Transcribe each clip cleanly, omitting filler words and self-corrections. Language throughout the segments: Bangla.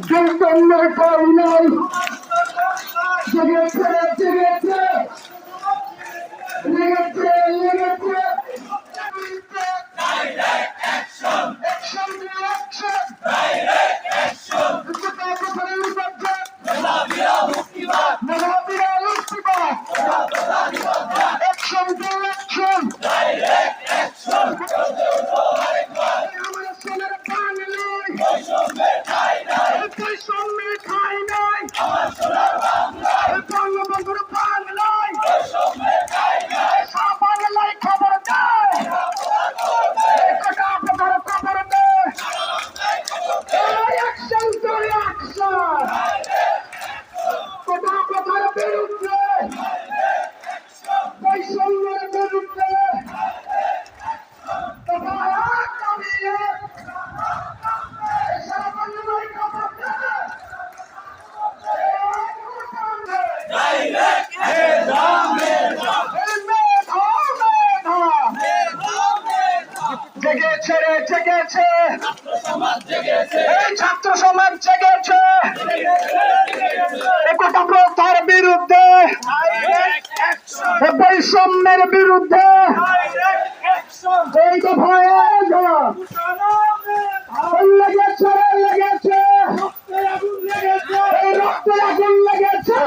দুর্গন্ধের কম নাই জেগেছে জেগেছে লেগেছে লেগেছে ছাত্র সমাজ জেগেছে একতা প্রথার বিরুদ্ধে বৈষম্যের বিরুদ্ধে এই দফায় লেগেছে লেগেছে রক্তে আগুন লেগেছে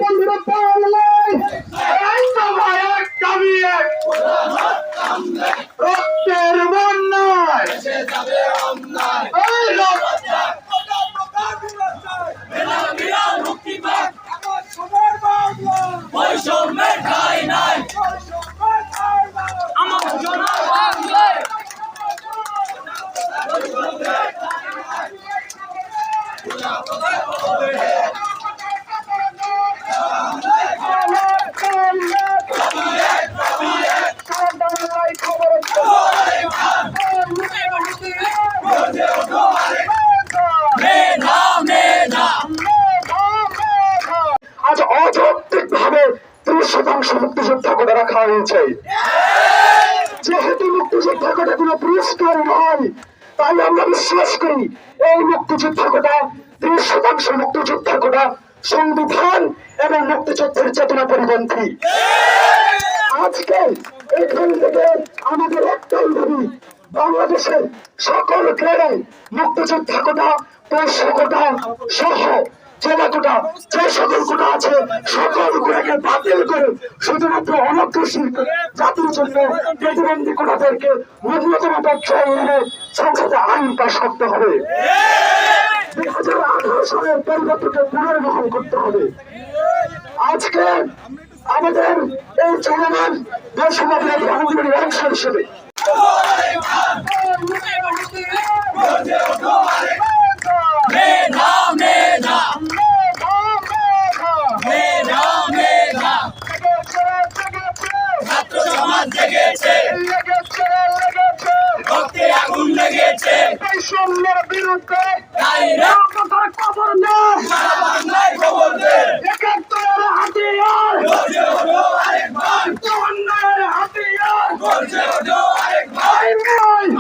বন্ধুরা বাংলায় রক্তের বন্যায় বৈষম্যের ঠাঁই নাই আমার সোনার বাংলায় আজ অযৌক্তিক ভাবে 30% মুক্তিযোদ্ধা কোটা রাখা হয়েছে। যেহেতু মুক্তিযোদ্ধা কোটা কোনো পুরস্কার নয়, তাই আমরা বিশ্বাস করি এই মুক্তিযোদ্ধা কোটা 30% মুক্তিযোদ্ধা কোটা সংবিধান এবং মুক্তিযুদ্ধের চেতনা পরিপন্থী। আজকে এখান থেকে আমাদের একটাই দাবি, বাংলাদেশের সকল গ্রেডে মুক্তিযোদ্ধা কোটা, পৌষ কোটা সহ জেলা কোটা, যে সকল কোটা আছে সকল কোটাকে বাতিল করে শুধুমাত্র অনগ্রসর জাতির জন্য প্রতিবন্ধী কোটাদেরকে ন্যূনতম পর্যায়ে এনে সংসদে আইন পাশ করতে হবে। 2018 সালের পরিবর্তনকে পুনর্বহন করতে হবে। আজকে আমাদের এই চলমান বৈষম্যবিরোধী আন্দোলনের অংশ হিসেবে ছাত্র সমাজ জেগেছে রক্তে আগুন লেগেছে বৈষম্যের বিরুদ্ধে খবর সারা বাংলায় খবর দে একাত্তরের হাতিয়ার গর্জে ওঠো আরেকবার চুয়ান্নের হাতিয়ার গর্জে ওঠো আরেকবার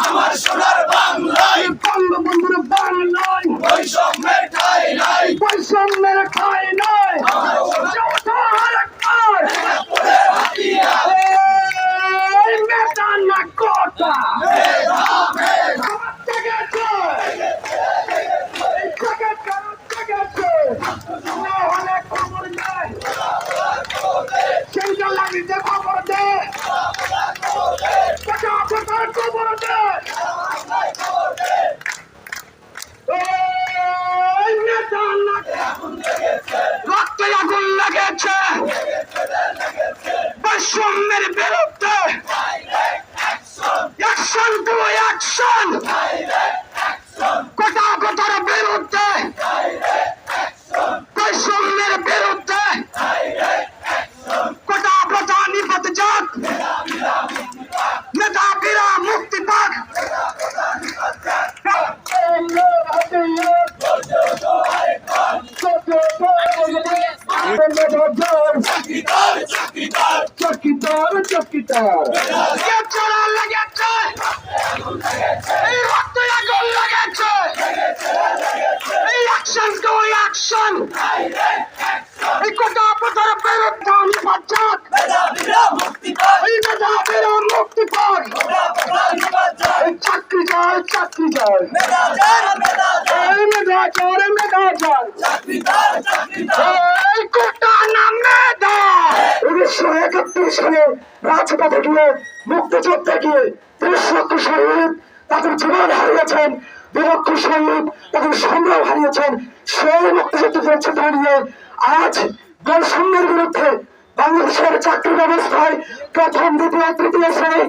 আমার সোনার বাংলায় বঙ্গবন্ধুর বাংলায় বৈষম্যের ঠাঁই নাই বৈষম্যের ঠাঁই নাই আমার সোনার আরেকবার একাত্তরের হাতিয়ার এই নেতা না কোটা সেইটা লাগিতে খবর দে খবর দে রক্তে আগুন লেগেছে বৈষম্যের বিরুদ্ধে অ্যাকশন টু অ্যাকশন কোটা কোটার বিরুদ্ধে বৈষম্যের বিরুদ্ধে কোটা প্রথা নিপাত যাক মেধাবীরা মুক্তি পাক চকিদার চকিদার লেগেছে এই রক্তে আগুন লেগেছে চাকরি যায় মেধাজার 1971 সালে রাজপথে গিয়ে মুক্তিযুদ্ধে গিয়ে 30 লক্ষ শহীদ তাদের জীবন হারিয়েছেন, 2 লক্ষ শহীদ তাদের সংগ্রাম হারিয়েছেন। সেই মুক্তিযুদ্ধের চিত্র নিয়ে আজ বৈষম্যের বিরুদ্ধে বাংলাদেশের চাকরি ব্যবস্থায় প্রথম, দ্বিতীয়, তৃতীয় শ্রেণী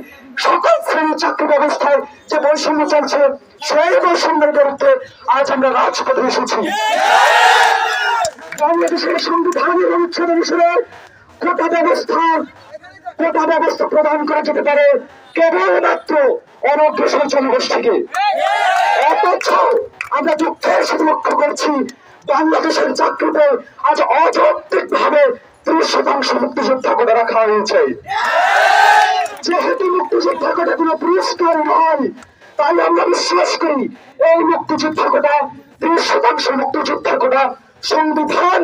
সকল শ্রেণীর চাকরি ব্যবস্থায় যে বৈষম্য চলছে, সেই বৈষম্যের বিরুদ্ধে আজ আমরা রাজপথে এসেছি। বাংলাদেশের সংবিধানের অনুচ্ছেদ অনুসারে কোটা ব্যবস্থা প্রদান করা যেতে পারে কেবলমাত্র অনগ্রসর জনগোষ্ঠীকে। অথচ আমরা দুঃখের সাথে লক্ষ্য করছি বাংলাদেশের চাকরিতে আজ অযৌক্তিক ভাবে 30% মুক্তিযোদ্ধা কোটা রাখা হয়েছে। যেহেতু মুক্তিযোদ্ধা কোটা কোনো পুরস্কার নয়, তাই আমরা বিশ্বাস করি এই মুক্তিযোদ্ধা কোটা 30% মুক্তিযোদ্ধা কোটা সংবিধান